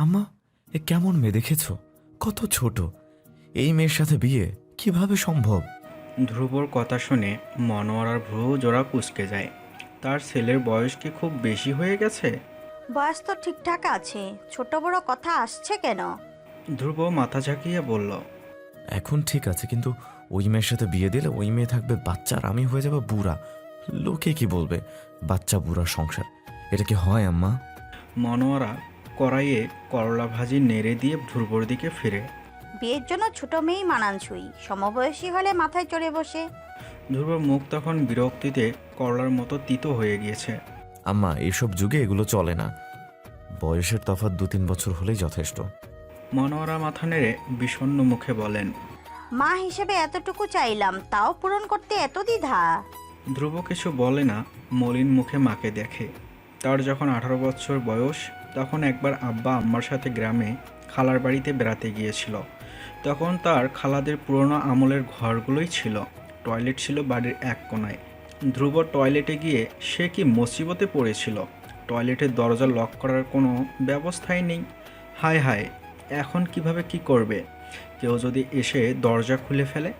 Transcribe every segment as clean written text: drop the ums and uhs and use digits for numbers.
আম্মা, এ কেমন মেয়ে দেখেছো? কত ছোট! এই মেয়ের সাথে বিয়ে কিভাবে সম্ভব? ধ্রুবর কথা শুনে মনোয়ারার ভ্রু জোড়া কুঁচকে যায়। তার ছেলের বয়স কি খুব বেশি হয়ে গেছে? বয়স তো ঠিকঠাক আছে, ছোট বড় কথা আসছে কেন? ধ্রুব মাথা ঝাঁকিয়ে বলল। এখন ঠিক আছে, কিন্তু ওই মেয়ের সাথে বিয়ে দিলে ওই মেয়ে থাকবে বাচ্চা আর আমি হয়ে যাব বুড়া। লোকে কি বলবে? বাচ্চা বুড়া সংসার, এটা কি হয় আম্মা? মনোয়ারা কড়াইয়ে করলা ভাজি নেড়ে দিয়ে ধ্রুবর দিকে ফিরে। বিয়ের জন্য ছোট মেয়েই মানানসই, সমবয়সী হলে মাথায় চড়ে বসে। ধ্রুবর মুখ তখন বিরক্তিতে করলার মতো তিতো হয়ে গিয়েছে। আম্মা, এইসব যুগে এগুলো চলে না। বয়সের তফাৎ 2-3 বছর হলেই যথেষ্ট। মনোয়ারা মাথা নেড়ে বিষণ্ণ মুখে বলেন। মা হিসেবে এতটুকু চাইলাম, তাও পূরণ করতে এত দ্বিধা। ধ্রুব কিছু বলে না, মলিন মুখে মাকে দেখে। তার যখন 18 বছর বয়স, তখন একবার আব্বা আম্মার সাথে গ্রামে খালার বাড়িতে বেড়াতে গিয়েছিল। তখন তার খালাদের পুরনো আমলের ঘরগুলোই ছিল। টয়লেট ছিল বাড়ির এক কোণায়। ধ্রুব টয়লেটে গিয়ে সে কি মুসিবতে পড়েছিল। টয়লেটের দরজা লক করার কোনো ব্যবস্থাই নেই। হায় হায়, এখন কিভাবে কি করবে? কেউ যদি এসে দরজা খুলে ফেলে?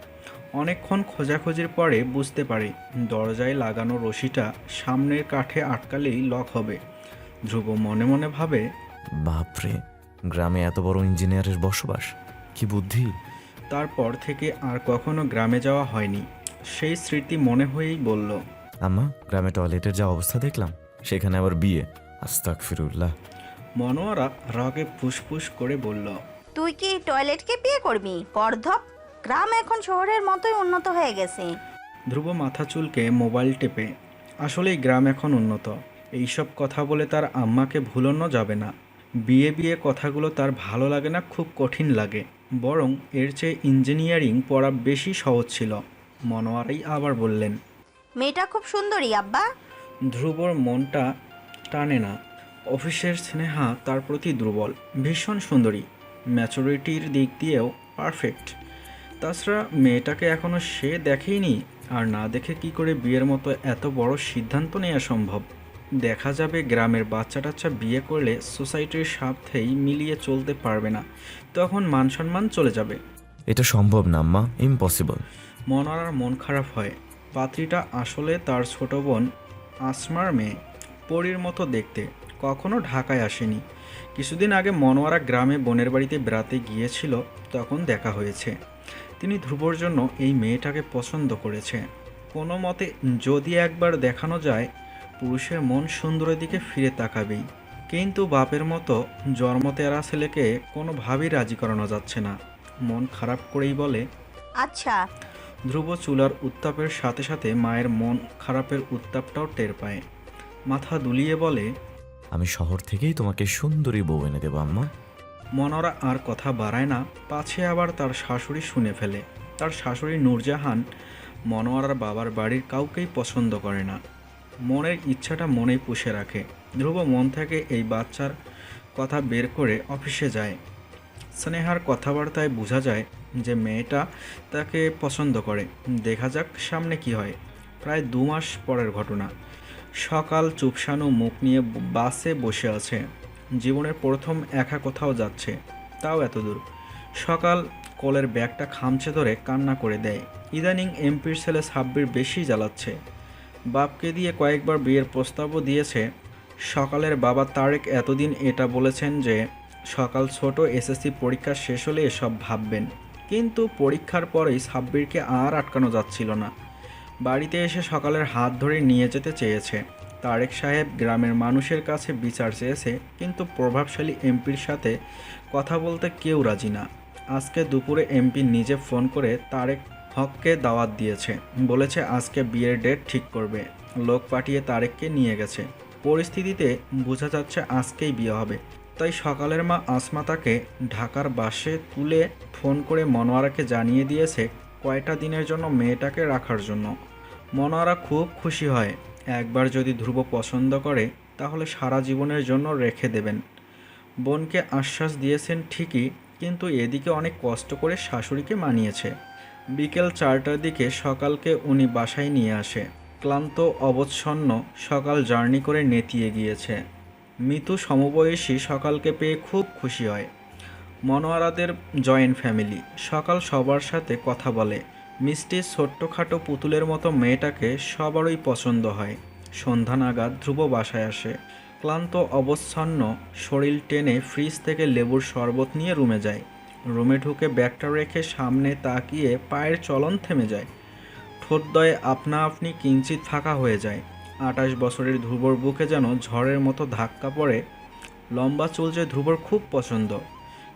অনেকক্ষণ খোঁজাখুঁজির পরে বুঝতে পারি দরজায় লাগানো রশিটা সামনের কাঠে আটকালেই লক হবে। ধ্রুব মনে মনে ভাবে, বাপরে, গ্রামে এত বড় ইঞ্জিনিয়ারের বসবাস! কি বুদ্ধি! তারপর থেকে আর কখনো গ্রামে যাওয়া হয়নি। সেই স্মৃতি মনে হয়েই বলল। আম্মা, গ্রামে টয়লেটের যা অবস্থা দেখলাম, সেখানে আবার বিয়ে! আস্তাগফিরুল্লাহ। মনোয়ারা রাগে ফুসফুস করে বলল। তুই কি টয়লেটকে বিয়ে করবি? গর্ধপ! গ্রাম এখন শহরের মতোই উন্নত হয়ে গেছে। ধ্রুব মাথা চুলকে মোবাইল টেপে। আসলেই গ্রাম এখন উন্নত। এইসব কথা বলে তার আম্মাকে ভুলানো যাবে না। বিয়ে বিয়ে কথাগুলো তার ভালো লাগে না, খুব কঠিন লাগে। বরং এর চেয়ে ইঞ্জিনিয়ারিং পড়া বেশি সহজ ছিল। মনোয়ারাই আবার বললেন। মেয়েটা খুব সুন্দরী আব্বা। ধ্রুবর মনটা টানে না। অফিসের স্নেহা তার প্রতি দুর্বল। ভীষণ সুন্দরী, ম্যাচুরিটির দিক দিয়েও পারফেক্ট। তাছাড়া মেয়েটাকে এখনও সে দেখেইনি, আর না দেখে কি করে বিয়ের মতো এত বড় সিদ্ধান্ত নেওয়া সম্ভব? দেখা যাবে গ্রামের বাচ্চা টাচ্চা বিয়ে করলে সোসাইটির সাথেই মিলিয়ে চলতে পারবে না, তখন মান সম্মান চলে যাবে। এটা সম্ভব না আম্মা, ইম্পসিবল। মনোয়ারার মন খারাপ হয়। পাত্রীটা আসলে তার ছোট বোন আসমার মেয়ে, পরীর মতো দেখতে। কখনো ঢাকায় আসেনি। কিছুদিন আগে মনোয়ারা গ্রামে বোনের বাড়িতে বেড়াতে গিয়েছিল, তখন দেখা হয়েছে। তিনি ধ্রুবর জন্য এই মেয়েটাকে পছন্দ করেছে। কোনো মতে যদি একবার দেখানো যায়, পুরুষের মন সুন্দরের দিকে ফিরে তাকাবেই। কিন্তু বাপের মতো জন্মতেরা ছেলেকে কোনোভাবেই রাজি করানো যাচ্ছে না। মন খারাপ করেই বলে। আচ্ছা। ধ্রুব চুলার উত্তাপের সাথে সাথে মায়ের মন খারাপের উত্তাপটাও টের পায়। মাথা দুলিয়ে বলে। আমি শহর থেকেই তোমাকে সুন্দরী বউ এনে দেবো আম্মা। মনোয়ারা আর কথা বাড়ায় না, পাছে আবার তার শাশুড়ি শুনে ফেলে। তার শাশুড়ি নূরজাহান মনোয়ারার বাবার বাড়ির কাউকেই পছন্দ করে না। মনের ইচ্ছাটা মনেই পুষে রাখে। ধ্রুব মন থেকে এই বাচ্চার কথা বের করে অফিসে যায়। স্নেহার কথাবার্তায় বোঝা যায় যে মেয়েটা তাকে পছন্দ করে। দেখা যাক সামনে কি হয়। প্রায় 2 মাস পরের ঘটনা। সকাল চুপসানো মুখ নিয়ে বাসে বসে আছে। জীবনের প্রথম একা কোথাও যাচ্ছে, তাও এত দূর। সকাল কোলের ব্যাগটা খামচে ধরে কান্না করে দেয়। ইদানিং এমপির ছেলে সাব্বির বেশি জ্বালাচ্ছে। বাপকে দিয়ে কয়েকবার বিয়ের প্রস্তাবও দিয়েছে। সকালের বাবা তারেক এতদিন এটা বলেছেন যে সকাল ছোট এসএসসি পরীক্ষা শেষ হলে এসব ভাববেন, কিন্তু পরীক্ষার পরেই সাব্বিরকে আর আটকানো যাচ্ছিল না। বাড়িতে এসে সকালের হাত ধরে নিয়ে যেতে চেয়েছে। তারেক সাহেব গ্রামের মানুষের কাছে বিচার চেয়েছে, কিন্তু প্রভাবশালী এমপির সাথে কথা বলতে কেউ রাজি না। আজকে দুপুরে এমপি নিজে ফোন করে তারেক হককে দাওয়াত দিয়েছে। বলেছে আজকে বিয়ের ডেট ঠিক করবে। লোক পাঠিয়ে তারেককে নিয়ে গেছে। পরিস্থিতিতে বোঝা যাচ্ছে আজকেই বিয়ে হবে। তাই সকালের মা আসমা তাকে ঢাকার বাসে তুলে ফোন করে মনোয়ারাকে জানিয়ে দিয়েছে কয়টা দিনের জন্য মেয়েটাকে রাখার জন্য। মনোয়ারা খুব খুশি হয়। একবার যদি ধ্রুব পছন্দ করে, তাহলে সারা জীবনের জন্য রেখে দেবেন। বোনকে আশ্বাস দিয়েছেন ঠিকই, কিন্তু এদিকে অনেক কষ্ট করে শাশুড়িকে মানিয়েছে। বিকেল 4টার দিকে সকালকে উনি বাসায় নিয়ে আসে। ক্লান্ত অবচ্ছন্ন সকাল জার্নি করে নেতিয়ে গিয়েছে। মিতু সমবয়সী সকালকে পেয়ে খুব খুশি হয়। মনোয়ারাদের জয়েন্ট ফ্যামিলি। সকাল সবার সাথে কথা বলে। মিষ্টি ছোট্টখাটো পুতুলের মতো মেয়েটাকে সবারই পছন্দ হয়। সন্ধ্যা নাগাদ ধ্রুব বাসায় আসে। ক্লান্ত অবচ্ছন্ন শরীর টেনে ফ্রিজ থেকে লেবুর শরবত নিয়ে রুমে যায়। রুমে ঢুকে ব্যাগটা রেখে সামনে তাকিয়ে পায়ের চলন থেমে যায়। ঠোঁটদ্বয়ে আপনা আপনি কিঞ্চিত ফাঁকা হয়ে যায়। 28 বছরের ধ্রুবর বুকে যেন ঝড়ের মতো ধাক্কা পড়ে। লম্বা চুল যে ধ্রুবর খুব পছন্দ,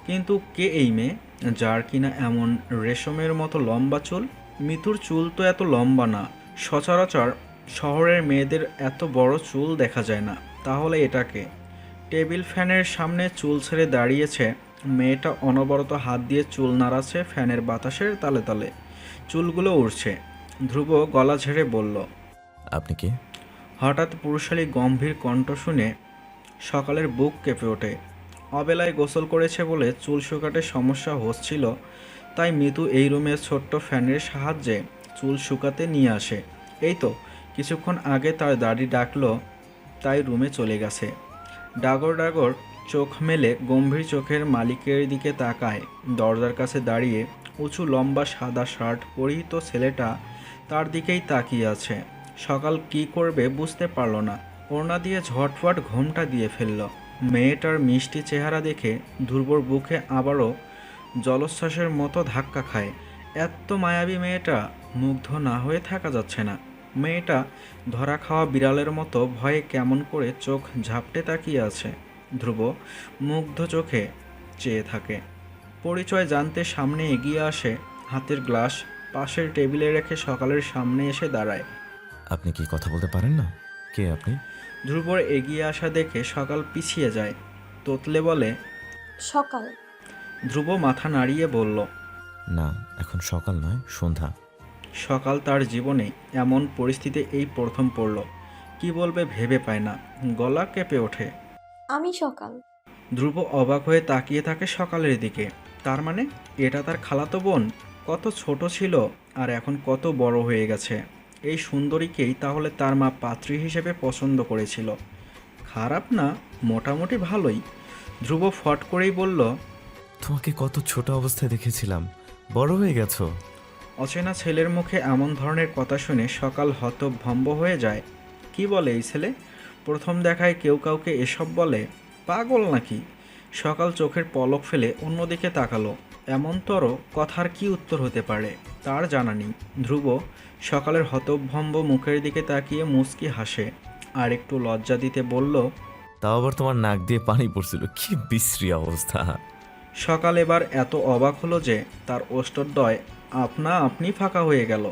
কিন্তু কে এই মেয়ে যার কিনা এমন রেশমের মতো লম্বা চুল? মিতুর চুল তো এত লম্বা না। সচরাচর শহরের মেয়েদের এত বড় চুল দেখা যায় না। তাহলে এটাকে? টেবিল ফ্যানের সামনে চুল ছেড়ে দাঁড়িয়েছে মেয়েটা, অনবরত হাত দিয়ে চুল নাড়াচ্ছে ফ্যানের বাতাসের তালে তালে। চুলগুলো উড়ছে। ধ্রুব গলা ঝেড়ে বলল, আপনি কে? হঠাৎ পুরুষালী গম্ভীর কণ্ঠ শুনে সকালের বুক কেঁপে ওঠে। অবেলায় গোসল করেছে বলে চুল শুকাতে সমস্যা হচ্ছিল, তাই মিতু এই রুমে ছোট্ট ফ্যানের সাহায্যে চুল শুকাতে নিয়ে আসে। এই তো কিছুক্ষণ আগে তার দাড়ি ডাকলো, তাই রুমে চলে গেছে। ডাগর ডাগর চোখ মেলে গম্ভীর চোখের মালিকের দিকে তাকায়। দরজার কাছে দাঁড়িয়ে উঁচু লম্বা সাদা শার্ট পরিহিত ছেলেটা তার দিকেই তাকিয়ে আছে। সকাল কি করবে বুঝতে পারল না। ওড়না দিয়ে ঝটফট ঘোমটা দিয়ে ফেলল। মেয়েটার মিষ্টি চেহারা দেখে ধ্রুবর বুকে আবারও জলোচ্ছ্বাসের মতো ধাক্কা খায়। এত মায়াবী মেয়েটা, মুগ্ধ না হয়ে থাকা যাচ্ছে না। মেয়েটা ধরা খাওয়া বিড়ালের মতো ভয়ে কেমন করে চোখ ঝাপটে তাকিয়ে আছে। ধ্রুব মুগ্ধ চোখে চেয়ে থাকে। পরিচয় জানতে সামনে এগিয়ে আসে। হাতের গ্লাস পাশের টেবিলে রেখে সকালের সামনে এসে দাঁড়ায়। আপনি কি কথা বলতে পারেন না? কে আপনি? ধ্রুবর এগিয়ে আসা দেখে সকাল পিছিয়ে যায়। তোতলে বলে, সকাল। ধ্রুব মাথা নাড়িয়ে বলল, না, এখন সকাল নয়, সন্ধ্যা। সকাল তার জীবনে এমন পরিস্থিতি এই প্রথম পড়ল। কি বলবে ভেবে পায় না, গলা কেঁপে ওঠে। আমি সকাল। ধ্রুব অবাক হয়ে তাকিয়ে থাকে সকালের দিকে। তার মানে এটা তার খালাতো বোন? কত ছোট ছিল আর এখন কত বড় হয়ে গেছে। এই সুন্দরীকেই তাহলে তার মা পাত্রী হিসেবে পছন্দ করেছিল। খারাপ না, মোটামুটি ভালোই। ধ্রুব ফট করেই বলল, তোমাকে কত ছোট অবস্থায় দেখেছিলাম, বড় হয়ে গেছো। অচেনা ছেলের মুখে এমন ধরনের কথা শুনে সকাল হতভম্ব হয়ে যায়। কি বলে এই ছেলে? প্রথম দেখায় কেউ কাউকে এসব বলে? পাগল নাকি? সকাল চোখের পলক ফেলে অন্যদিকে তাকালো। এমনতর কথার কি উত্তর হতে পারে তার জানা নেই। ধ্রুব সকালের হতভম্ব মুখের দিকে তাকিয়ে মুচকি হাসে, আর একটু লজ্জা দিতে বলল, তাও আবার তোমার নাক দিয়ে পানি পড়ছিল, কি বিশ্রী অবস্থা। সকাল এবার এত অবাক হলো যে তার ওষ্ঠদ্বয় আপনা আপনি ফাঁকা হয়ে গেল।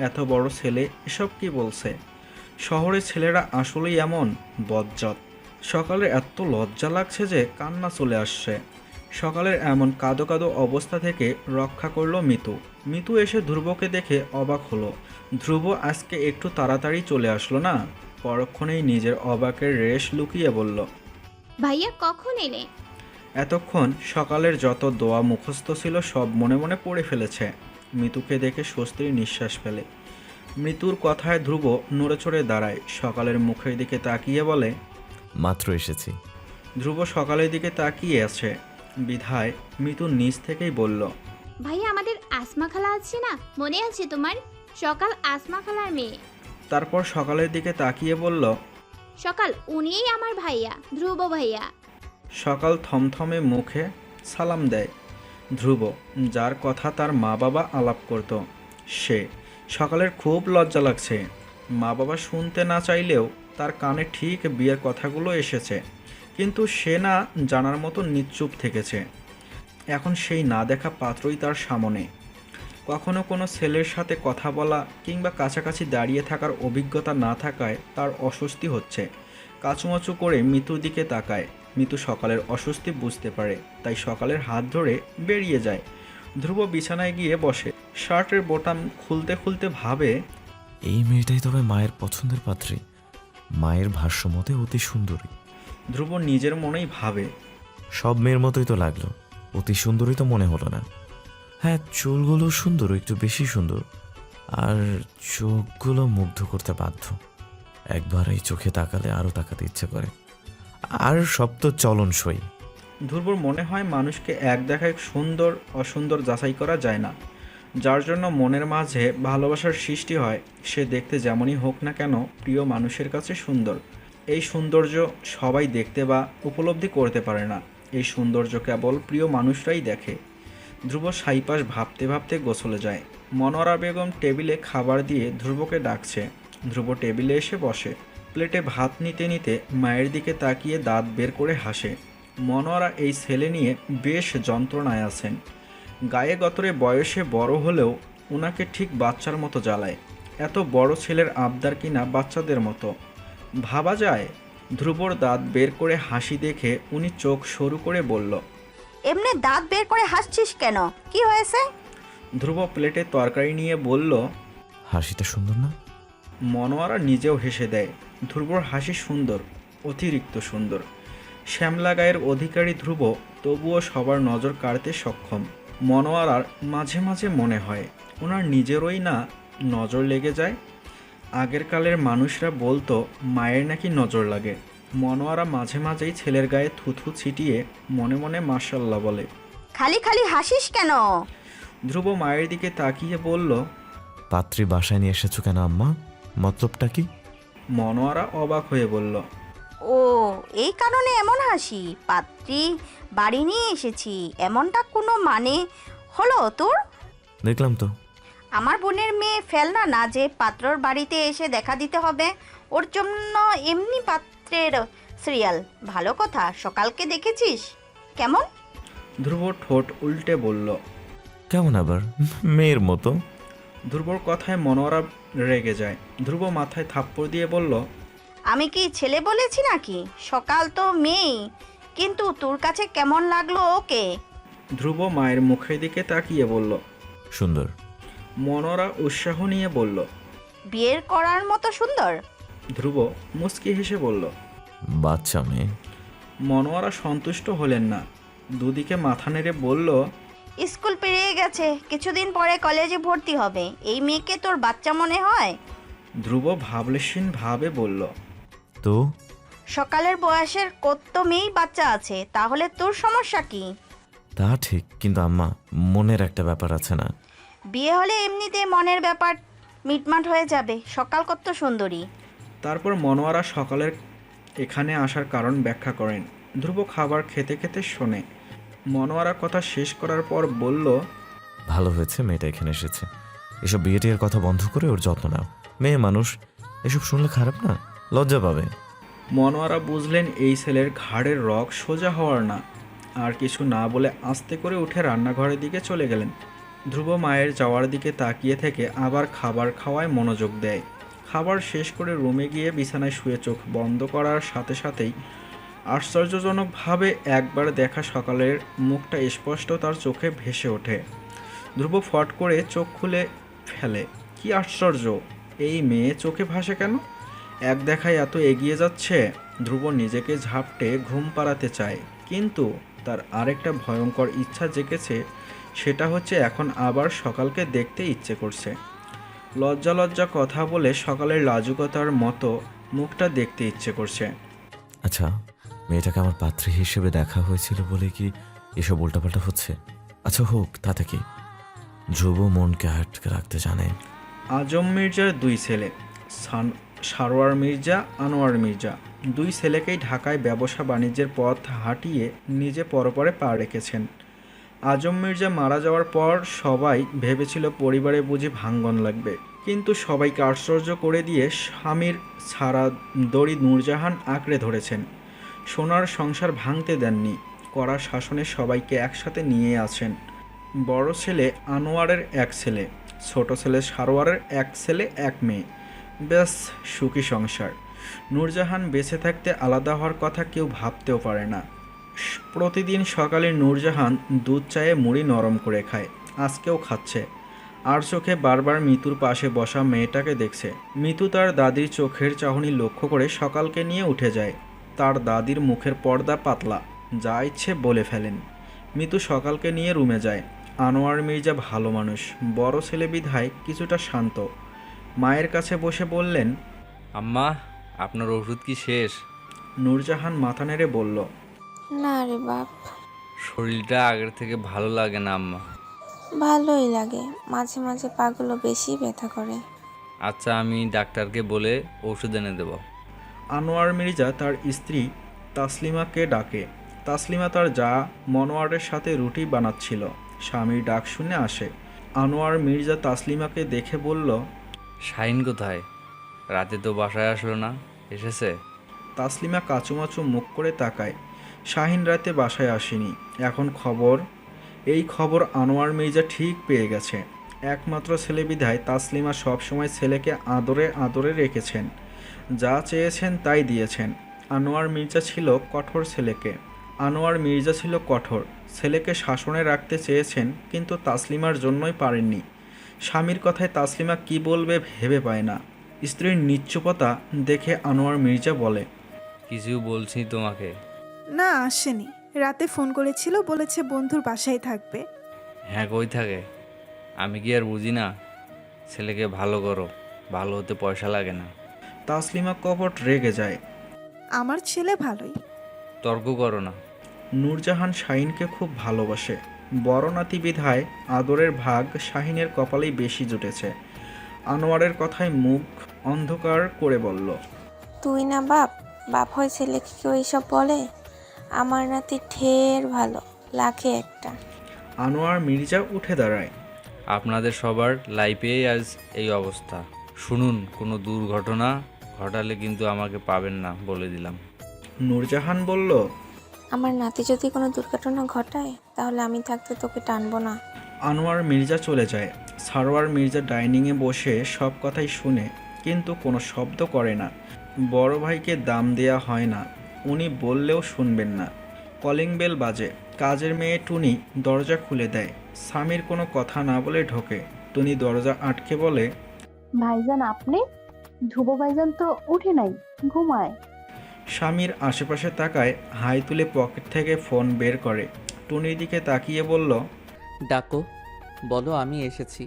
এত বড় ছেলে এসব কি বলছে? শহরের ছেলেরা আসলেই এমন বজ্জাত। সকালের এত লজ্জা লাগছে যে কান্না চলে আসছে। সকালের এমন কাঁদো কাঁদো অবস্থা থেকে রক্ষা করলো মিতু। মিতু এসে ধ্রুবকে দেখে অবাক হলো। ধ্রুব আজকে একটু তাড়াতাড়ি চলে আসলো না? পরক্ষণেই নিজের অবাকের রেশ লুকিয়ে বলল, ভাইয়া কখন এলে? এতক্ষণ সকালের যত দোয়া মুখস্থ ছিল সব মনে মনে পড়ে ফেলেছে। মিতুকে দেখে স্বস্তির নিঃশ্বাস ফেলে। মৃত্যুর কথায় ধ্রুব নড়েচড়ে দাঁড়ায়। সকালের মুখের দিকে তাকিয়ে বলে, মাত্র এসেছি। ধ্রুব সকালের দিকে তাকিয়ে আছে বিধায় মৃত্যুর নিচ থেকেই বলল, ভাইয়া আমাদের আসমা খালা আছে না, মনে আছে তোমার? সকাল আসমা খালার মেয়ে। তারপর সকালের দিকে তাকিয়ে বলল, সকাল উনিই আমার ভাইয়া, ধ্রুব ভাইয়া। সকাল থমথমে মুখে সালাম দেয়। ধ্রুব, যার কথা তার মা বাবা আলাপ করত, সে। সকালের খুব লজ্জা লাগছে। মা বাবা শুনতে না চাইলেও তার কানে ঠিক বিয়ের কথাগুলো এসেছে, কিন্তু সে না জানার মতো নিশ্চুপ থেকেছে। এখন সেই না দেখা পাত্রই তার সামনে। কখনো কোনো ছেলের সাথে কথা বলা কিংবা কাছাকাছি দাঁড়িয়ে থাকার অভিজ্ঞতা না থাকায় তার অস্বস্তি হচ্ছে। কাচুমাচু করে মিতুর দিকে তাকায়। মিতু সকালের অস্বস্তি বুঝতে পারে, তাই সকালের হাত ধরে বেরিয়ে যায়। ধ্রুব বিছানায় গিয়ে বসে। শার্টের বোতাম খুলতে খুলতে ভাবে, এই মেয়েটাই তবে মায়ের পছন্দের পাত্রী, মায়ের ভাষ্য মতে অতি সুন্দরী। ধ্রুব নিজের মনেই ভাবে, সব মেয়ের মতোই তো লাগলো, অতি সুন্দরী তো মনে হলো না। হ্যাঁ, চুলগুলো সুন্দর, একটু বেশি সুন্দর, আর চোখগুলো মুগ্ধ করতে বাধ্য। একবার এই চোখে তাকালে আরও তাকাতে ইচ্ছে করে। আর সব তো চলনসই। ধ্রুবর মনে হয় মানুষকে এক দেখায় সুন্দর অসুন্দর যাচাই করা যায় না, যার জন্য মনের মাঝে ভালোবাসার সৃষ্টি হয়। সে দেখতে যেমনই হোক না কেন প্রিয় মানুষের কাছে সুন্দর। এই সৌন্দর্য সবাই দেখতে বা উপলব্ধি করতে পারে না, এই সৌন্দর্য কেবল প্রিয় মানুষরাই দেখে। ধ্রুব সাইপাশ ভাবতে ভাবতে গোসলে যায়। মনোয়ারা বেগম টেবিলে খাবার দিয়ে ধ্রুবকে ডাকছে। ধ্রুব টেবিলে এসে বসে। প্লেটে ভাত নিতে নিতে মায়ের দিকে তাকিয়ে দাঁত বের করে হাসে। মনোয়ারা এই ছেলে নিয়ে বেশ যন্ত্রণায় আছেন। গায়ে গতরে বয়সে বড় হলেও ওনাকে ঠিক বাচ্চার মতো জ্বালায়। এত বড় ছেলের আবদার কিনা বাচ্চাদের মতো ভাবা যায়। ধ্রুবর দাঁত বের করে হাসি দেখে উনি চোখ সরু করে বলল, এমনি দাঁত বের করে হাসছিস কেন? কি হয়েছে? ধ্রুব প্লেটে তরকারি নিয়ে বলল। হাসিটা সুন্দর না? মনোয়ারা নিজেও হেসে দেয়। ধ্রুবর হাসি সুন্দর, অতিরিক্ত সুন্দর। শ্যামলা গায়ের অধিকারী ধ্রুব তবুও সবার নজর কাড়তে সক্ষম। মনোয়ারার মাঝে মাঝে মনে হয় ওনার নিজেরই না নজর লেগে যায়। আগের কালের মানুষরা বলতো মায়ের নাকি নজর লাগে। মনোয়ারা মাঝে মাঝেই ছেলের গায়ে থুথু ছিটিয়ে মনে মনে মাশাল্লাহ বলে। খালি খালি হাসিস কেন? ধ্রুব মায়ের দিকে তাকিয়ে বলল, পাত্রী বাসায় নিয়ে এসেছো কেন আম্মা? মতলবটা কি? মনোয়ারা অবাক হয়ে বলল, ও, এই কারণে এমন হাসি? পাত্রী বাড়ি নিয়ে এসেছি, এমনটা কোনো মানে হলো তোর? দেখলাম তো। আমার বোনের মেয়ে ফেলনা না যে পাত্রর বাড়িতে এসে দেখা দিতে হবে। ওর জন্য এমনি পাত্রের সিরিয়াল। ভালো কথা, সকালকে দেখেছিস কেমন? ধ্রুব ঠোঁট উল্টে বলল। কেমন আবার? মেয়ের মতো। ধ্রুবর কথায় মনোয়ারা রেগে যায়। ধ্রুব মাথায় থাপ্পড় দিয়ে বলল, আমি কি ছেলে বলেছি নাকি? সকাল তো মেয়ে, কিন্তু তোর কাছে কেমন লাগলো ওকে? ধ্রুব মায়ের মুখের দিকে তাকিয়ে বলল। সুন্দর। মনোয়ারা উৎসাহ নিয়ে বলল, বিয়ের করার মতো সুন্দর? ধ্রুব মুচকি হেসে বলল। বাচ্চা মেয়ে। মনোয়ারা সন্তুষ্ট হলেন না, দুদিকে মাথা নেড়ে বলল, স্কুল পেরিয়ে গেছে, কিছুদিন পরে কলেজে ভর্তি হবে। এই মেয়েকে তোর বাচ্চা মনে হয়? ধ্রুব ভাবলেশীন ভাবে বলল, তো সকালের বয়সের কত মেয়েই বাচ্চা আছে, তাহলে তোর সমস্যা কি? তা ঠিক, কিন্তু আম্মা মনের একটা ব্যাপার আছে না? বিয়ে হলে এমনিতে মনের ব্যাপার মিটমাট হয়ে যাবে। সকাল কত সুন্দরী। তারপর মনোয়ারা সকালের এখানে আসার কারণ ব্যাখ্যা করেন। ধ্রুব খাবার খেতে খেতে শোনে। মনোয়ারা কথা শেষ করার পর বলল, ভালো হয়েছে মেয়েটা এখানে এসেছে। এসব বিয়ে টিয়ের কথা বন্ধ করে ওর যত্ন নাও। মেয়ে মানুষ, এসব শুনলে খারাপ না? লজ্জা পাবে। মনোয়ারা বুঝলেন এই ছেলের ঘাড়ের রগ সোজা হওয়ার না। আর কিছু না বলে আস্তে করে উঠে রান্নাঘরের দিকে চলে গেলেন। ধ্রুব মায়ের যাওয়ার দিকে তাকিয়ে থেকে আবার খাবার খাওয়ায় মনোযোগ দেয়। খাবার শেষ করে রুমে গিয়ে বিছানায় শুয়ে চোখ বন্ধ করার সাথে সাথেই আশ্চর্যজনকভাবে একবার দেখা সকালের মুখটা স্পষ্ট তার চোখে ভেসে ওঠে। ধ্রুব ফট করে চোখ খুলে ফেলে। কি আশ্চর্য, এই মেয়ে চোখে ভাসে কেন? এক দেখায় এত এগিয়ে যাচ্ছে। ধ্রুব নিজেকে ঝাপটে ঘুম পাড়াতে চায়, কিন্তু তার আরেকটা ভয়ঙ্কর ইচ্ছা জেগেছে। সেটা হচ্ছে এখন আবার সকালকে দেখতে ইচ্ছে করছে। লজ্জা লজ্জা কথা বলে সকালের লাজুকতার মতো মুখটা দেখতে ইচ্ছে করছে। আচ্ছা, মেয়েটাকে আমার পাত্রী হিসেবে দেখা হয়েছিল বলে কি এসব উল্টাপাল্টা হচ্ছে? আচ্ছা হোক, তাতে কি? ধ্রুব মনকে আটকে রাখতে জানে। আজম মির্জার দুই ছেলে, সারোয়ার মির্জা, আনোয়ার মির্জা, দুই ছেলেকেই ঢাকায় ব্যবসা বাণিজ্যের পথ হাঁটিয়ে নিজে পরপরে পা রেখেছেন। আজম মির্জা মারা যাওয়ার পর সবাই ভেবেছিল পরিবারে বুঝি ভাঙ্গন লাগবে, কিন্তু সবাইকে আশ্চর্য করে দিয়ে স্বামীর ছাড়া দড়ি নূরজাহান আঁকড়ে ধরেছেন। সোনার সংসার ভাঙতে দেননি, কড়া শাসনে সবাইকে একসাথে নিয়ে আছেন। বড় ছেলে আনোয়ারের এক ছেলে, ছোট ছেলে সারোয়ারের এক ছেলে এক মেয়ে। ব্যাস সুখী সংসার। নূরজাহান বেঁচে থাকতে আলাদা হওয়ার কথা কেউ ভাবতেও পারে না। প্রতিদিন সকালে নূরজাহান দুধ চায়ে মুড়ি নরম করে খায়, আজকেও খাচ্ছে। আর চোখে বারবার মিতুর পাশে বসা মেয়েটাকে দেখছে। মিতু তার দাদির চোখের চাহনি লক্ষ্য করে সকালকে নিয়ে উঠে যায়। তার দাদির মুখের পর্দা পাতলা, যা ইচ্ছে বলে ফেলেন। মিতু সকালকে নিয়ে রুমে যায়। আনোয়ার মির্জা ভালো মানুষ, বড় ছেলে বিধায় কিছুটা শান্ত। মায়ের কাছে বসে বললেন, আম্মা, আপনার ওষুধ কি শেষ? নূরজাহান মাথা নেড়ে বলল, না রে বাপ, শরীরটা আগের থেকে ভালো লাগে না আম্মা। ভালোই লাগে, মাঝে মাঝে পাগুলো বেশি ব্যথা করে। আচ্ছা, আমি ডাক্তারকে বলে ওষুধ এনে দেব। আনোয়ার মির্জা তার স্ত্রী তাসলিমাকে ডাকে। তাসলিমা তার যা মনোয়ারের সাথে রুটি বানাচ্ছিল। স্বামীর ডাক শুনে আসে। আনোয়ার মির্জা তাসলিমাকে দেখে বলল, শাহিন কোথায়? রাতে তো বাসায় আসলো না, এসেছে? তাসলিমা কাচুমাচু মুখ করে তাকায়। শাহিন রাতে বাসায় আসেনি। এখন এই খবর আনোয়ার মির্জা ঠিক পেয়ে গেছে। একমাত্র ছেলে বিধায় তাসলিমা সবসময় ছেলেকে আদরে আদরে রেখেছেন। যা চেয়েছেন তাই দিয়েছেন। আনোয়ার মির্জা ছিল কঠোর। ছেলেকে শাসনে রাখতে চেয়েছেন, কিন্তু তাসলিমার জন্যই পারেননি। স্বামীর কথায় তাসলিমা কি বলবে ভেবে পায় না। স্ত্রীর নিশ্চুপতা দেখে আনোয়ার মির্জা বলে, কিছু বলছি তোমাকে? না, আসেনি। রাতে ফোন করেছিল, বলেছে বন্ধুর বাসায় থাকবে। হ্যাঁ, কই থাকে? আমি কি আর বুঝি না? ছেলেকে ভালো করো, ভালো হতে পয়সা লাগে না। তাসলিমা কপট রেগে যায়। আমার ছেলে ভালোই। তর্ক করো না। নূরজাহান শাহিনকে খুব ভালোবাসে। বড় নাতি বিধায় আদরের ভাগ শাহিনের কপালেই বেশি জুটেছে। আনোয়ারের কথায় মুখ অন্ধকার করে বলল, তুই না বাপ হয়ে ছেলেকে কেউ এইসব বলে? আমার নাতি ঢের ভালো, লাখে একটা। আনোয়ার মির্জা উঠে দাঁড়ায়। আপনাদের সবার লাইফেই আজ এই অবস্থা। শুনুন, কোনো দুর্ঘটনা ঘটালে কিন্তু আমাকে পাবেন না, বলে দিলাম। নূরজাহান বলল, আমার নাতি যদি কোনো দুর্ঘটনা ঘটায়, তাহলে আমি থাকতে তোকে টানবো না। আনোয়ার মির্জা চলে যায়। সারোয়ার মির্জা ডাইনিংয়ে বসে সব কথাই শুনে, কিন্তু কোনো শব্দ করে না। বড় ভাইকে দাম দেয়া হয় না, উনি বললেও শুনবেন না। কলিং বেল বাজে। কাজের মেয়ে টুনি দরজা খুলে দেয়। স্বামীর কোনো কথা না বলে ঢোকে। টুনি দরজা আটকে বলে, ভাইজান আপনি? ধ্রুব ভাইজান তো উঠে নাই, ঘুমায়। স্বামীর আশেপাশে তাকায়, হাই তুলে পকেট থেকে ফোন বের করে। টুনির দিকে তাকিয়ে বলল, ডাকো, বলো আমি এসেছি।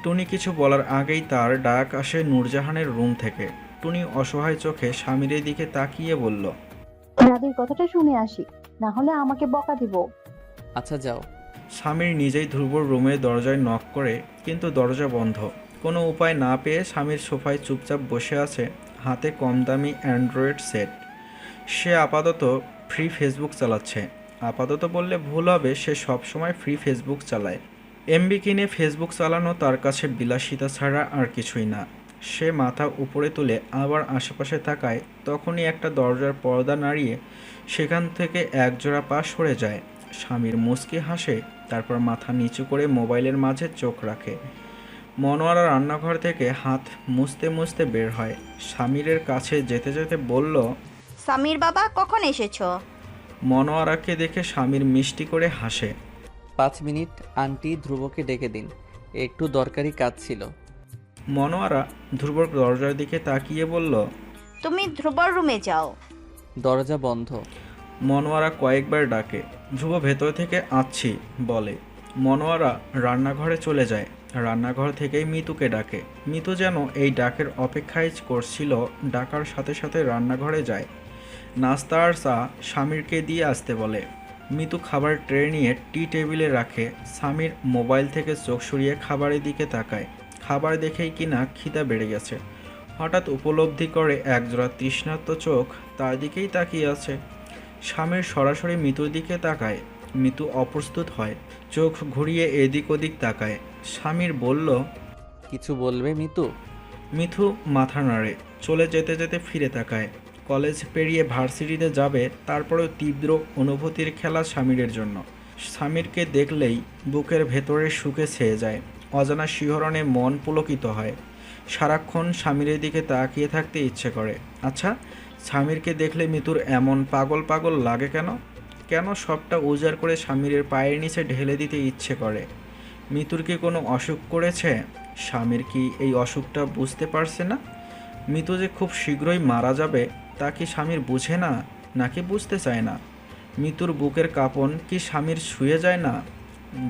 টুনি কিছু বলার আগেই তার ডাক আসে নূরজাহানের রুম থেকে। টুনি অসহায় চোখে স্বামীর দিকে তাকিয়ে বলল, দাদির কথাটা শুনে আসি, না হলে আমাকে বকা দিব। আচ্ছা যাও। স্বামীর নিজেই ধ্রুবর রুমের দরজায় নক করে, কিন্তু দরজা বন্ধ। কোনো উপায় না পেয়ে স্বামীর সোফায় চুপচাপ বসে আছে, হাতে কম দামি অ্যান্ড্রয়েড সেট। সে আপাতত ফ্রি ফেসবুক চালাচ্ছে। আপাতত বললে ভুল হবে, সে সবসময় ফ্রি ফেসবুক চালায়। এমবি কিনে ফেসবুক চালানো তার কাছে বিলাসিতা ছাড়া আর কিছুই না। সে মাথা উপরে তুলে আবার আশেপাশে তাকায়, তখনই একটা দরজার পর্দা নাড়িয়ে সেখান থেকে একজোড়া পা সরে যায়। স্বামীর মুচকি হাসে, তারপর মাথা নিচু করে মোবাইলের মাঝে চোখ রাখে। মনোয়ারা রান্নাঘর থেকে হাত মুছতে মুছতে বের হয়। স্বামীরের কাছে যেতে যেতে বলল, স্বামীর বাবা কখন এসেছো? মনোয়ারাকে দেখে স্বামীর মিষ্টি করে হাসে। 5 মিনিট, আন্টি ধ্রুবকে ডেকে দিন, একটু দরকারি কাজ ছিল। মনোয়ারা ধ্রুবর দরজার দিকে তাকিয়ে বলল, তুমি ধ্রুবর রুমে যাও। দরজা বন্ধ। মনোয়ারা কয়েকবার ডাকে। ধ্রুব ভেতর থেকে আচ্ছি বলে। মনোয়ারা রান্নাঘরে চলে যায়। রান্নাঘর থেকেই মিতুকে ডাকে। মিতু যেন এই ডাকের অপেক্ষায় করছিল। ডাকার সাথে সাথে রান্নাঘরে যায়। নাস্তা আর চা স্বামীরকে দিয়ে আসতে বলে। মিতু খাবার ট্রে নিয়ে টি টেবিলে রাখে। স্বামীর মোবাইল থেকে চোখ সরিয়ে খাবারের দিকে তাকায়। খাবার দেখেই কিনা খিদা বেড়ে গেছে। হঠাৎ উপলব্ধি করে একজোড়া তৃষ্ণার্ত চোখ তার দিকেই তাকিয়ে আছে। স্বামীর সরাসরি মিতুর দিকে তাকায়। মিতু অপ্রস্তুত হয়, চোখ ঘুরিয়ে এদিক ওদিক তাকায়। স্বামীর বলল, কিছু বলবে মিতু? মিথু মাথা নাড়ে। চলে যেতে যেতে ফিরে তাকায়। কলেজ পেরিয়ে ভার্সিটিতে যাবে, তারপরেও তীব্র অনুভূতির খেলা স্বামীরের জন্য। স্বামীরকে দেখলেই বুকের ভেতরে সুখে ছেয়ে যায়। অজানা শিহরণে মন পুলকিত হয়। সারাক্ষণ স্বামীরের দিকে তাকিয়ে থাকতে ইচ্ছে করে। আচ্ছা, স্বামীরকে দেখলে মিতুর এমন পাগল পাগল লাগে কেন? কেন সবটা উজাড় করে স্বামীরের পায়ের নিচে ঢেলে দিতে ইচ্ছে করে? মিতুর কি কোনো অসুখ করেছে? স্বামীর কি এই অসুখটা বুঝতে পারছে না? মিতু যে খুব শীঘ্রই মারা যাবে তা কি স্বামীর বুঝে না, নাকি বুঝতে চায় না? মিতুর বুকের কাঁপন কি স্বামীর ছুঁয়ে যায় না?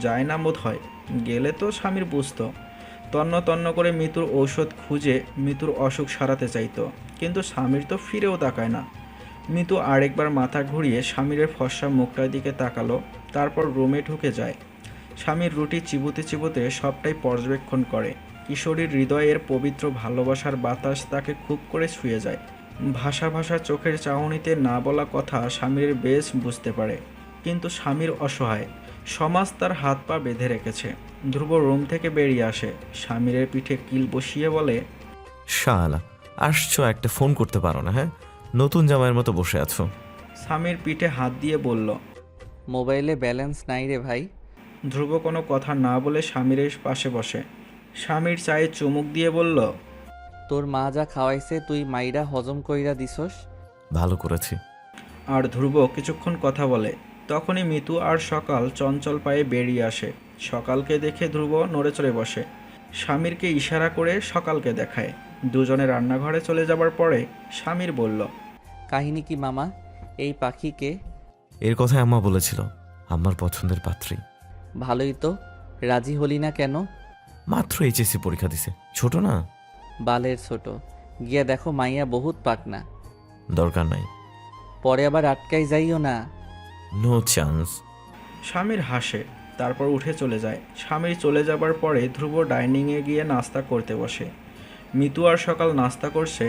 যায় না বোধ হয়। গেলে তো স্বামীর বুঝতো। তন্ন তন্ন করে মিতুর ঔষধ খুঁজে মিতুর অসুখ সারাতে চাইতো, কিন্তু স্বামীর তো ফিরেও তাকায় না। মিতু আরেকবার মাথা ঘুরিয়ে স্বামীর ফর্সা মুখটার দিকে তাকালো, তারপর রুমে ঢুকে যায়। স্বামীর রুটি চিবুতে চিবুতে সবটাই পর্যবেক্ষণ করে। কিশোরীর হৃদয়ের পবিত্র ভালোবাসার বাতাস তাকে খুব করে ছুঁয়ে যায়। ভাষা ভাষা চোখের চাহনিতে না বলা কথা স্বামীর বেশ বুঝতে পারে, কিন্তু স্বামীর অসহায়। সমাজ তার হাত পা বেঁধে রেখেছে। ধ্রুব রুম থেকে বেরিয়ে আসে, স্বামীর পিঠে কিল বসিয়ে বলে, শালা, আসছো একটা ফোন করতে পারো না? হ্যাঁ, নতুন জামাইয়ের মতো বসে আছো। স্বামীর পিঠে হাত দিয়ে বলল। মোবাইলে ব্যালেন্স নাই রে ভাই। ধ্রুব কোনো কথা না বলে স্বামীর পাশে বসে। স্বামীর চায়ে চুমুক দিয়ে বলল, তোর মা যা খাওয়াইছে তুই মাইরা হজম কইরা দিছস। ভালো করেছি। আর ধ্রুব কিছুক্ষণ কথা বলে। তখনই মিতু আর সকাল চঞ্চল পায়ে বেরিয়ে আসে। সকালকে দেখে ধ্রুব নড়ে চড়ে বসে। স্বামীরকে ইশারা করে সকালকে দেখায়। দুজনে রান্নাঘরে চলে যাবার পরে স্বামীর বলল, কাহিনী কি মামা? এই পাখিকে? এর কথাই আম্মা বলেছিল, আমার পছন্দের পাত্রী। ভালোই তো, রাজি হলি না কেন? মাত্র এইচএসসি পরীক্ষা দিছে, ছোট না। বালের ছোট, গিয়া দেখো মাইয়া বহুত পাকনা। দরকার নাই। পরে আবার আটকাই যাইও না। No chance. স্বামীর হাসে, তারপর উঠে চলে যায়। স্বামীর চলে যাবার পরে ধ্রুব ডাইনিংয়ে গিয়ে নাস্তা করতে বসে। মিতু আর সকাল নাস্তা করছে।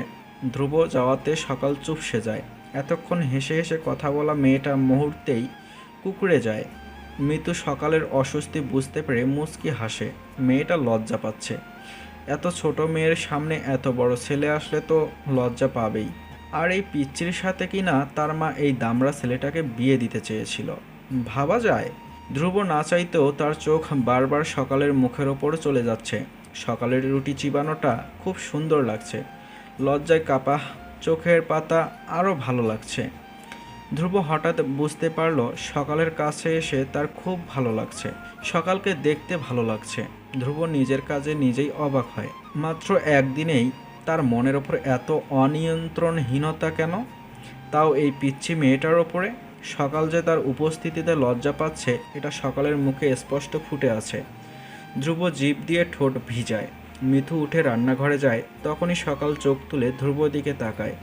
ধ্রুব যাওয়াতে সকাল চুপসে যায়। এতক্ষণ হেসে হেসে কথা বলা মেয়েটা মুহূর্তেই কুঁকড়ে যায়। মিতু সকালের অস্বস্তি বুঝতে পেরে মুচকি হাসে। মেয়েটা লজ্জা পাচ্ছে। এত ছোট মেয়ের সামনে এত বড় ছেলে আসলে তো লজ্জা পাবেই। আর এই পিচ্চির সাথে কিনা তার মা এই দামড়া ছেলেটাকে বিয়ে দিতে চেয়েছিল, ভাবা যায়। ধ্রুব না চাইতেও তার চোখ বারবার সকালের মুখের ওপর চলে যাচ্ছে। সকালের রুটি চিবানোটা খুব সুন্দর লাগছে। লজ্জায় কাপা চোখের পাতা আরও ভালো লাগছে। ধ্রুব হঠাৎ বুঝতে পারল সকালের কাছে এসে তার খুব ভালো লাগছে। সকালকে দেখতে ভালো লাগছে। ধ্রুব নিজের কাজে নিজেই অবাক হয়। মাত্র একদিনেই তার মনের ওপর এত অনিয়ন্ত্রণহীনতা কেন? তাও এই পিচ্ছি মেয়েটার ওপরে। সকাল যে তার উপস্থিতিতে লজ্জা পাচ্ছে এটা সকালের মুখে স্পষ্ট ফুটে আছে। ধ্রুব জিভ দিয়ে ঠোঁট ভিজায়। মিথু উঠে রান্নাঘরে যায়। তখনই সকাল চোখ তুলে ধ্রুবর দিকে তাকায়।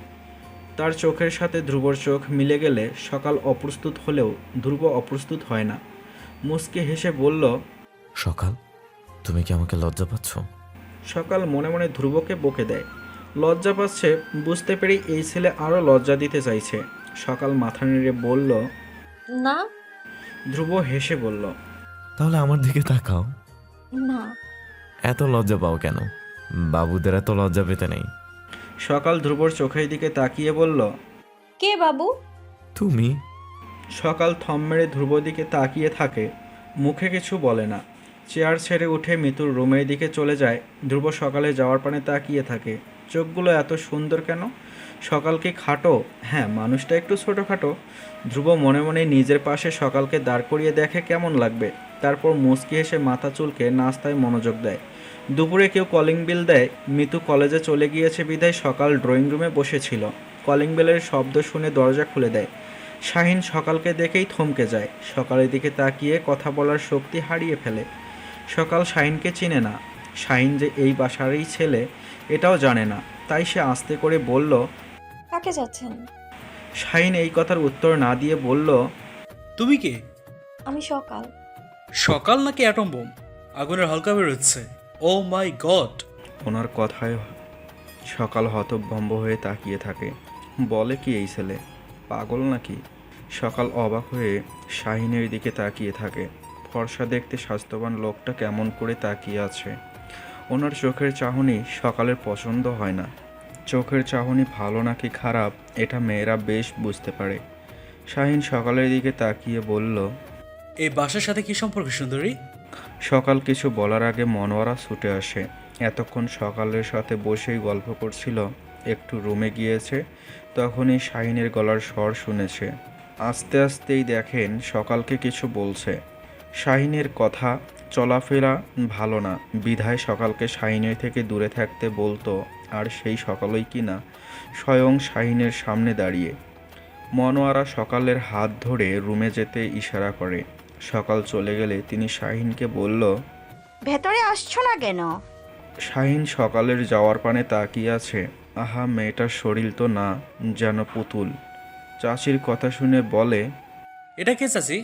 তার চোখের সাথে ধ্রুবর চোখ মিলে গেলে সকাল অপ্রস্তুত হলেও ধ্রুব অপ্রস্তুত হয় না। মুচকি হেসে বলল, সকাল, তুমি কি আমাকে লজ্জা পাচ্ছ? সকাল মনে মনে ধ্রুবকে বকে দেয়। লজ্জা পাচ্ছে বুঝতে পেরে এই ছেলে আরও লজ্জা দিতে চাইছে। সকাল মাথা নেড়ে বলল, না। ধ্রুব হেসে বলল, তাহলে আমার দিকে তাকাও। না। এত লজ্জা পাও কেন? বাবুদের এত লজ্জা পেতে নেই। সকাল ধ্রুবর চোখের দিকে তাকিয়ে বলল, কে বাবু? তুমি। সকাল থম মেরে ধ্রুব দিকে তাকিয়ে থাকে, মুখে কিছু বলে না। চেয়ার ছেড়ে উঠে মিতুর রুমের দিকে চলে যায়। ধ্রুব সকালে যাওয়ার পানে তাকিয়ে থাকে। চোখগুলো এত সুন্দর কেন? সকাল কি খাটো? হ্যাঁ, মানুষটা একটু ছোটোখাটো। ধ্রুব মনে মনে নিজের পাশে সকালকে দাঁড় করিয়ে দেখে কেমন লাগবে। তারপর মুচকি হেসে মাথা চুলকে নাস্তায় মনোযোগ দেয়। দুপুরে কেউ কলিং বেল দেয়। মিতু কলেজে চলে গিয়েছে বিধায় সকাল ড্রয়িং রুমে বসেছিল। কলিং বেলের শব্দ শুনে দরজা খুলে দেয়। শাহিন সকালকে দেখেই থমকে যায়। সকালের দিকে তাকিয়ে কথা বলার শক্তি হারিয়ে ফেলে। সকাল শাহিনকে চিনে না। শাহিন যে এই বাসারই ছেলে এটাও জানে না। তাই সে আস্তে করে বলল, কাকে যাচ্ছেন? শাহিন এই কথার উত্তর না দিয়ে বলল, তুমি কে? আমি সকাল। সকাল নাকি অ্যাটম বোম? আগুনের হালকা বেরোচ্ছে। ও মাই গড! ওনার কথায় সকাল হতভম্ব হয়ে তাকিয়ে থাকে। বলে কি এই ছেলে পাগল নাকি? সকাল অবাক হয়ে শাহিনের দিকে তাকিয়ে থাকে। ফর্সা দেখতে স্বাস্থ্যবান লোকটা কেমন করে তাকিয়ে আছে। ওনার চোখের চাহনি সকালের পছন্দ হয় না। চোখের চাহনি ভালো নাকি খারাপ এটা মেয়েরা বেশ বুঝতে পারে। শাহিন সকালের দিকে তাকিয়ে বলল, এই বাসার সাথে কি সম্পর্ক সুন্দরী? সকাল কিছু বলার আগে মনোয়ারা ছুটে আসে। এতক্ষণ সকালের সাথে বসেই গল্প করছিল। একটু রুমে গিয়েছে, তখনই শাহিনের গলার স্বর শুনেছে। আস্তে আস্তেই দেখেন সকালকে কিছু বলছে। শাহিনের কথা চলাফেরা ভালো না বিধায় সকালকে শাহিনের থেকে দূরে থাকতে বলতো। আর সেই সকালই কিনা স্বয়ং শাহিনের সামনে দাঁড়িয়ে। মনোয়ারা সকালের হাত ধরে রুমে যেতে ইশারা করে। সকাল চলে গেলে তিনি শাহিনকে বলল, ভেতরে আসছো না কেন? শাহিন সকালের যাওয়ার পানে তাকিয়ে আছে। আহা, মেয়েটার শরীর তো না, যেন পুতুল। চাচির কথা শুনে বলে, এটা কে চাচি?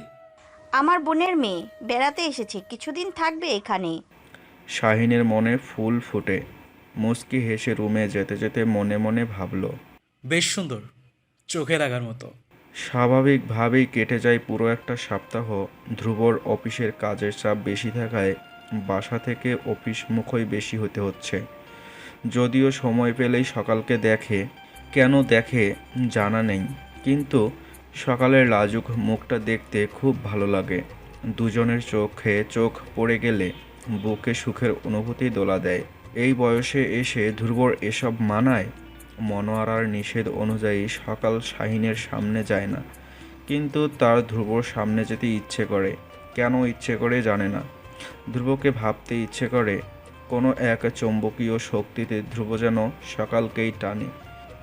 আমার বোনের মেয়ে, বেড়াতে এসেছে, কিছুদিন থাকবে এখানে। শাহিনের মনে ফুল ফুটে। মুচকি হেসে রুমে যেতে যেতে মনে মনে ভাবল, বেশ সুন্দর, চোখে লাগার মতো। স্বাভাবিকভাবেই কেটে যায় পুরো একটা সপ্তাহ। ধ্রুবর অফিসের কাজের চাপ বেশি থাকায় বাসা থেকে অফিস মুখই বেশি হতে হচ্ছে। যদিও সময় পেলেই সকালকে দেখে, কেন দেখে জানা নেই, কিন্তু সকালের লাজুক মুখটা দেখতে খুব ভালো লাগে। দুজনের চোখে চোখ পড়ে গেলে বুকে সুখের অনুভূতি দোলা দেয়। এই বয়সে এসে ধ্রুবর এসব মানায়। মনোয়ারার নিষেধ অনুযায়ী সকাল শাহিনের সামনে যায় না, কিন্তু তার ধ্রুবর সামনে যেতে ইচ্ছে করে। কেন ইচ্ছে করে জানে না। ধ্রুবকে ভাবতে ইচ্ছে করে। কোনো এক চৌম্বকীয় শক্তিতে ধ্রুব যেন সকালকেই টানে।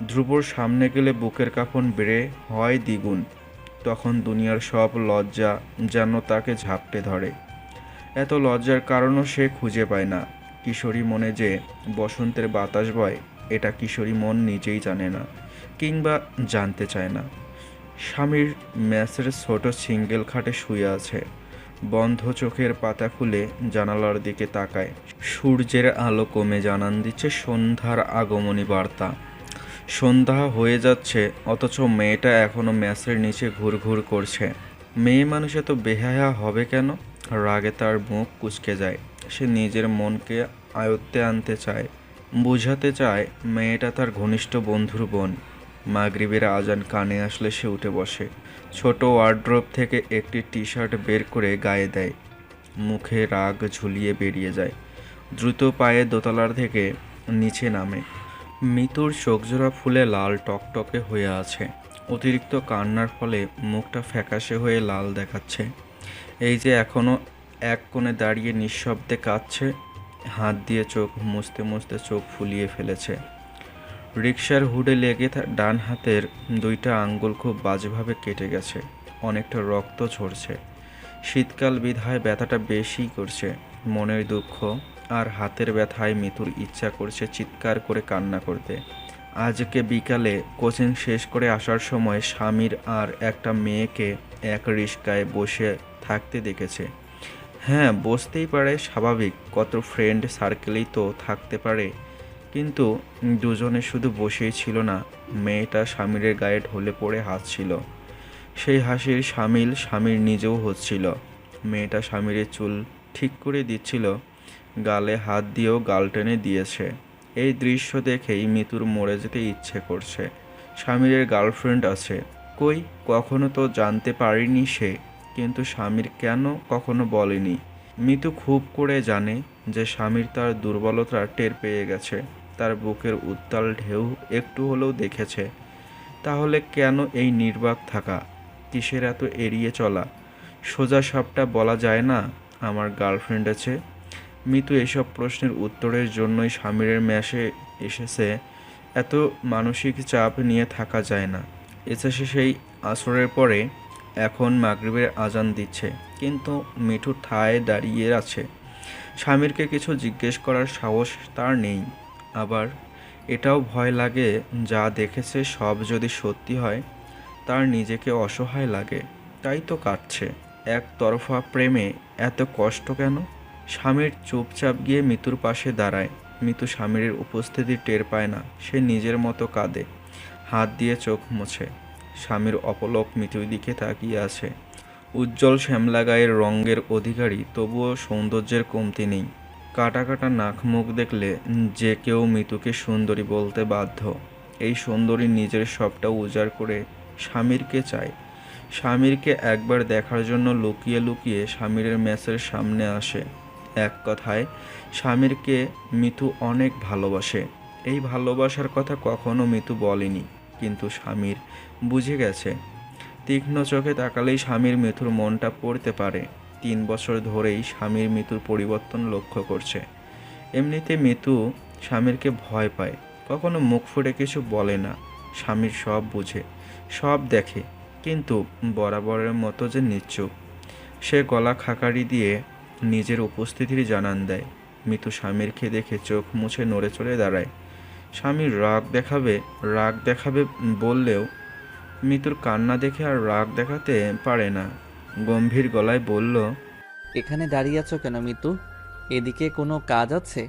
ধ্রুবর সামনে গেলে বুকের কাঁপন বেড়ে হয় দ্বিগুণ। তখন দুনিয়ার সব লজ্জা যেন তাকে ঝাপটে ধরে। এত লজ্জার কারণও সে খুঁজে পায় না। কিশোরী মনে যে বসন্তের বাতাস বয়, এটা কিশোরী মন নিজেই জানে না, কিংবা জানতে চায় না। স্বামীর মেসের ছোট সিঙ্গেল খাটে শুয়ে আছে। বন্ধ চোখের পাতা খুলে জানালার দিকে তাকায়। সূর্যের আলো কমে জানান দিচ্ছে সন্ধ্যার আগমনী বার্তা। সন্ধ্যা হয়ে যাচ্ছে, অথচ মেয়েটা এখনো মেসের নিচে ঘুরঘুর করছে। মেয়ে মানুষ এত বেহায়া হবে কেন? রাগে তার মুখ কুঁচকে যায়। সে নিজের মনকে আয়ত্তে আনতে চায়, বুঝাতে চায় মেয়েটা তার ঘনিষ্ঠ বন্ধুর বোন। মাগরিবের আজান কানে আসলে সে উঠে বসে। ছোট ওয়ার্ড্রোব থেকে একটি টি শার্ট বের করে গায়ে দেয়। মুখে রাগ ঝুলিয়ে বেরিয়ে যায়। দ্রুত পায়ে দোতলার থেকে নিচে নামে। মিতুর চোখজোড়া ফুলে লাল টকটকে হয়ে আছে। অতিরিক্ত কান্নার ফলে মুখটা ফ্যাকাশে হয়ে লাল দেখাচ্ছে। এই যে এখনও এক কোণে দাঁড়িয়ে নিঃশব্দে কাঁদছে, হাত দিয়ে চোখ মুছতে মুছতে চোখ ফুলিয়ে ফেলেছে। রিকশার হুডে লেগে ডান হাতের দুইটা আঙ্গুল খুব বাজেভাবে কেটে গেছে, অনেকটা রক্ত ঝরছে। শীতকাল বিধায় ব্যথাটা বেশি করছে। মনের দুঃখ আর হাতের ব্যথায় মিতুর ইচ্ছা করছে চিৎকার করে কান্না করতে। আজকে বিকালে কোচিং শেষ করে আসার সময় স্বামীর আর একটা মেয়েকে এক রিস্কায় বসে থাকতে দেখেছে। হ্যাঁ, বসতেই পারে, স্বাভাবিক, কত ফ্রেন্ড সার্কেলেই তো থাকতে পারে। কিন্তু দুজনে শুধু বসেই ছিল না, মেয়েটা স্বামীরের গায়ে ঢলে পড়ে হাসছিল। সেই হাসির সামিল স্বামীর নিজেও হচ্ছিল। মেয়েটা স্বামীরের চুল ঠিক করে দিচ্ছিল, গালে হাত দিয়েও গাল টেনে দিয়েছে। এই দৃশ্য দেখেই মিতুর মরে যেতে ইচ্ছে করছে। স্বামীরের গার্লফ্রেন্ড আছে, কই কখনো তো জানতে পারিনি সে, কিন্তু স্বামীর কেন কখনো বলেনি। মিতু খুব করে জানে যে স্বামীর তার দুর্বলতা টের পেয়ে গেছে, তার বুকের উত্তাল ঢেউ একটু হলেও দেখেছে। তাহলে কেন এই নির্বাক থাকা? কিসের এত এড়িয়ে চলা? সোজা সবটা বলা যায় না আমার গার্লফ্রেন্ড আছে? মিতু এসব প্রশ্নের উত্তরের জন্যই স্বামীরের মেসে এসেছে। এত মানসিক চাপ নিয়ে থাকা যায় না। এসেছে সেই আসরের পরে, এখন মাগরিবের আজান দিচ্ছে, কিন্তু মিঠু ঠায় দাঁড়িয়ে আছে। স্বামীরকে কিছু জিজ্ঞেস করার সাহস তার নেই। আবার এটাও ভয় লাগে, যা দেখেছে সব যদি সত্যি হয় তার নিজেকে অসহায় লাগে। তাই তো কাটছে। একতরফা প্রেমে এত কষ্ট কেন? স্বামীর চুপচাপ গিয়ে মিতুর পাশে দাঁড়ায়। মিতু স্বামীর উপস্থিতি টের পায় না। সে নিজের মতো কাঁদে, হাত দিয়ে চোখ মোছে। স্বামীর অপলক মিতুর দিকে তাকিয়ে আছে। উজ্জ্বল শ্যামলা গায়ের রঙের অধিকারী, তবুও সৌন্দর্যের কমতি নেই। কাটা কাটা নাক মুখ দেখলে যে কেউ মিতুকে সুন্দরী বলতে বাধ্য। এই সুন্দরী নিজের সবটা উজাড় করে স্বামীরকে চায়। স্বামীরকে একবার দেখার জন্য লুকিয়ে লুকিয়ে স্বামীরের মেসের সামনে আসে। এক কথায় স্বামীরকে মিতু অনেক ভালোবাসে। এই ভালোবাসার কথা কখনো মিতু বলেনি, কিন্তু স্বামীর বুঝে গেছে। তীক্ষ্ণ চোখে তাকালেই স্বামীর মিতুর মনটা পড়তে পারে। 3 বছর ধরেই স্বামীর মিতুর পরিবর্তন লক্ষ্য করছে। এমনিতে মিতু স্বামীরকে ভয় পায়, কখনো মুখ ফুটে কিছু বলে না। স্বামীর সব বুঝে, সব দেখে, কিন্তু বরাবরের মতো যে নিশ্চুপ। সে গলা খাকারি দিয়ে নিজের উপস্থিতির জানান দেয়। মিতু স্বামীরকে দেখে চোখ মুছে নড়ে চড়ে দাঁড়ায়। স্বামীর রাগ দেখাবে বললেও মিতুর কান্না দেখে আর রাগ দেখাতে পারে না, গম্ভীর গলায় বলল, এখানে দাঁড়িয়ে আছো কেন মিতু? এদিকে কোনো কাজ আছে?